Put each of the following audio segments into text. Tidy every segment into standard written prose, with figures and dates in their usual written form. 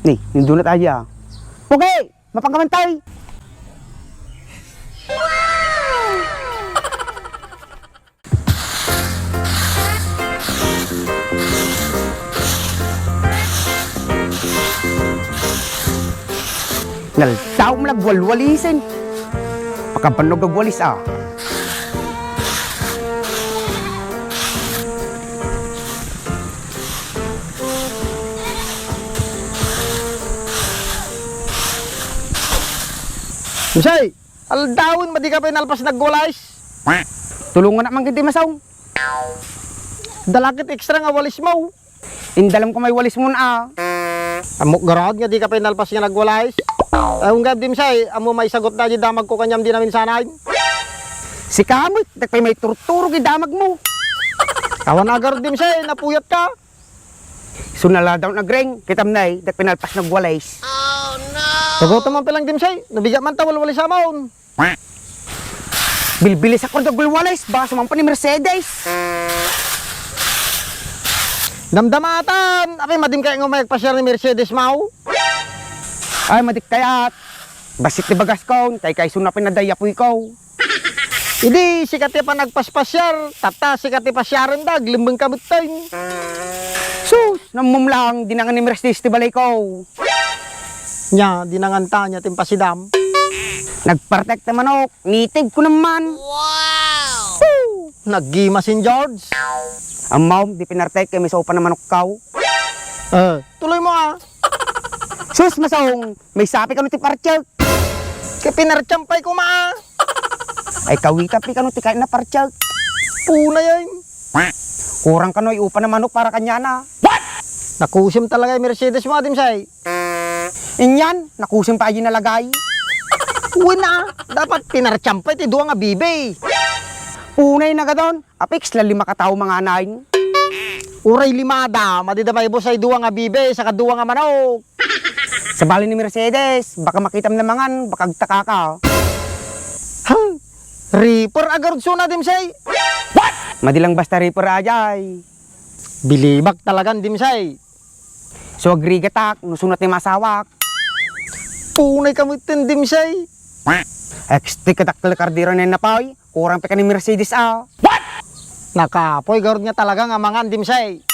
Nih, nindunat aja. Oke, mapangkamantay. Naltaw mo nagwalwalisin. Pagkapanog nagwalis ah. Misay, aldawin madi ka pinalpas nagwalis. Tulungan na man kita masaw. Dalakit ekstra nga walis mo. Indalam ko may walis mo na ah. Amok garod nga di ka pinalpas nga nagwalis. Ang gab dim say, amo may sagot na di damag ko kanyam di namin sanayin. Si kamot, nagpay may turturo damag mo. Kawan agar dim say, napuyat ka. Sunala daw nagreng, kitam na nagpinalpas nagwalis. Sagot man pelang dim say, nabiga man tawal walis amon. Bilbilis ako nagwalwalis, baka sumampan ni Mercedes. Damdamatan, apay madim kay nga may nagpasyar ni Mercedes mau. Ay, madik kayat. Basit ni bagas ko, kay sunapin na dayapoy ko. Idi, sikati pa nagpaspasyar, tata sikati pasyaran dag, limbang kamot tayo. Sus, namumlang, dinangan ni Mercedes ti balay ko. Nya, dinanganta niya timpasidam. Nagpartek na manok, nitig ko naman. Naggimas in George. Ang mom, di pinartek, kay may sopa na manok kaw. Tuloy mo ah. Sus, masong, may sapi ka no ti parchak. Kaya pinarchampay ko maa. Ay, kawitapi ka no ti kain na parchak. Puna yan. Kurang ka no, iupa na manok para kanya na. Nakusim talaga yung Mercedes mo adim say. Inyan, nakusim pa ayin nalagay. Uwi na. Dapat pinarchampay ti duwa nga bibe. Unay na gadon, apiks la 5 katao mga anayin. Uray limada. Madidamay bo say duwa nga bibe sa kaduwa nga manok. Sa bali ni Mercedes, baka makitam na mangan, baka agtaka ka. Reaper agarod suna dim say. Madilang basta reaper ajay. Bilibak talagang dim say. So agrigatak, nusunat ni masawak. Punay kamit dim say. Ekstik katakal kardiro na napay, kurang pa ka ni Mercedes ah. Nakapoy garod nga talaga nga mangan dim say.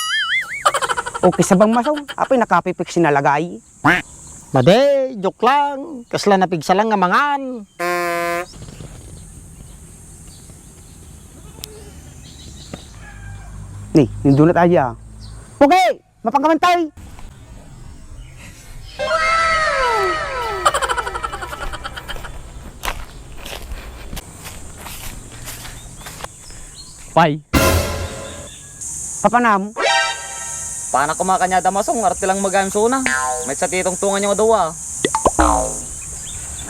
Okay sa bang masaw, apay nakapipik sinalagay. Made, joke lang. Kasla napigsa lang nga mangan. Nih, nindunat aja. Okay, mapangkamantay. Pay, Papanam, paano kumakanyada masong, arte lang magamsuna. May sa titong tungan yung adawa.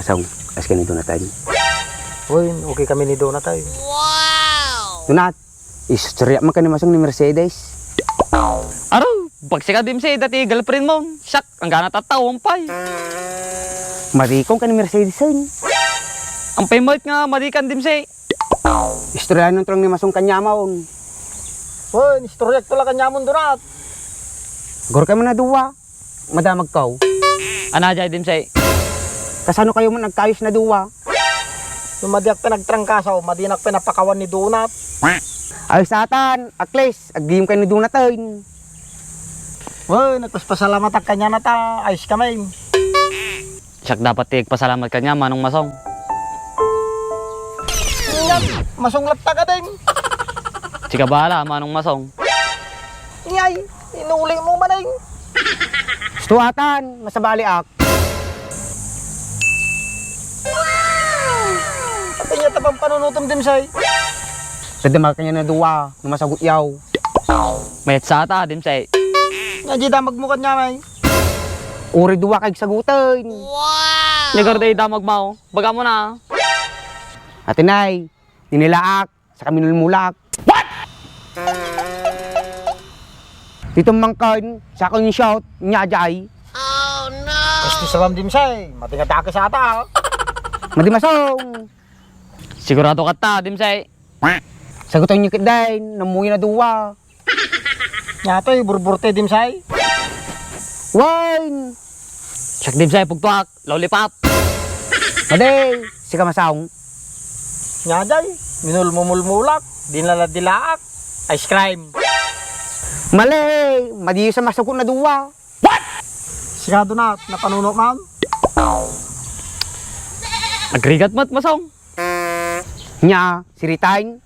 masaw, as ka nindunat aja. Uy, okay kami ni Dona tayo. Dunat, istorya man ka ni masong ni Mercedes. Aro, pagsika dim say, dati girlfriend mo. Siyak, ang gana tatawang pay. Marikong ka ni Mercedes ay. Ang paymalt nga, madikan dim say. Istorya nun tulong ni masong kanyamaon. Uy, nistoryak tula kanyamon Donat. Gor ka man na duwa, madamag kaw. Anajay dim say. Kasano kayo man nagkayos na duwa? Sumadiak pinagtrangkasaw, madinak pinapakawan ni Donat. Ay satan, akles, agdiyom kayo ni Dunatoy. Uy, nagpaspasalamat ang kanya na ta. Ayos kami. Siyak dapat tigpasalamat ka niya, manong masong. Masunglat ta ka din. Sika bahala, manong masong. Iyay, inuli mo maning. Stuatan, masabali ak. At niya tapang panunutom din say. Sadamag kanya na duwa, numasagot yaw. May sa ata dim say. Nga di damag mo kanya may. Uri duwa kay sagutan. Nigar day damag mao. Baga mo na. Atinay, dinilaak, sa kami nulmulak. What? Dito mangkan, sa akong shout, nyajay. Gusto sa din say. Matingatake sa ata. Madimasong. Sigurado ka ta, dim say. Sagutan niyo kitdain, namuhi na duwa. Nga to, burburte din say. Wine! Sak dimsay, pugtuak, lollipop. Maday, sika masaong. Nya day, minulmumulmulak, dinaladilaak, ice cream. Malay, madiyo sa masukot na duwa. Sigado na, napanuno ma'am. Agrigat mat masong. Nya, siritain.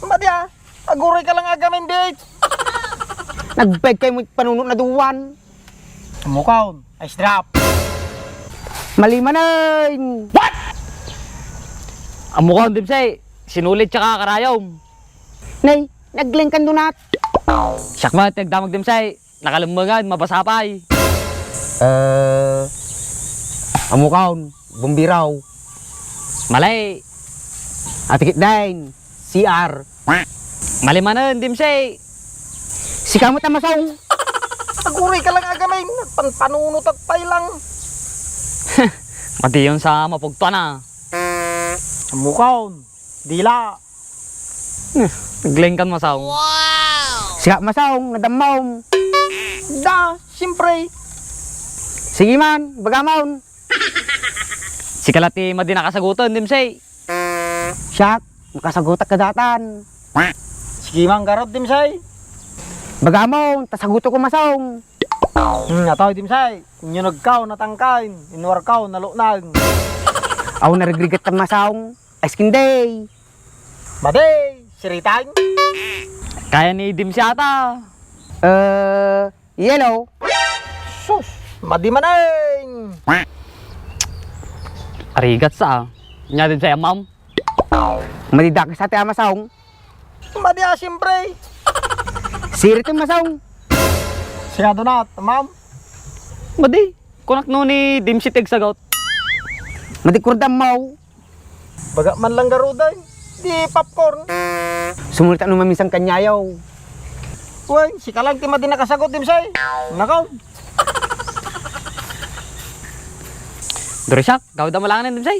Madya, aguray ka lang agamin, bitch. Nagbeg kayo mo panunot na duwan. Mukaon, ice drop. Mali manay. Ang mukhang dimsay, sinulit tsaka karayom. Nay, nagleng kan dunat. Sak mat, nagdamag dimsay, nakalumangan, mabasapay. Amukaon, bumbiraw. Malay, Atikit dain, CR. malimanan dimsay. Sika mo tamasong. Aguray ka lang agamin, panpanunot at lang. Mati yun sa mapugtuan na. Mukaon, dila. Naglengkan masong. Sika masaong, nadamaw. Da, siyempre. Sige man, bagamon. Si kalati madi nakasagutan dimsay. Siyak, makasagutak kadatan. Sige mang garot dimsay. Bagamon, tasaguto ko masaong. Ataw dimsay, inyo nagkaw natangkain, inuwar kaw nalunag. Aw narigrigat ka masaong. Askin day. Maday, siritan. Kaya ni dimsay ata. Yellow. Sus, madi manay. Arigat sa. Nya dimsay ma'am. Madidak sa ate masaong. Madi siyempre. Sirit yung masaong. Sigado na, ma'am. Madi, kunak no ni dimsay tigsagot. Madikurdam mau. Baga man lang garuday. Di popcorn. Sumulit ano mamisang kanyayaw. Uy, si kalang ti madi nakasagot dimsay. Nakaw. Dorisak, gawda malangan din dimsay.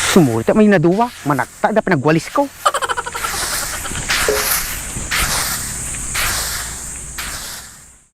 Sumulit may naduwa. Manakta na pinagwalis ko.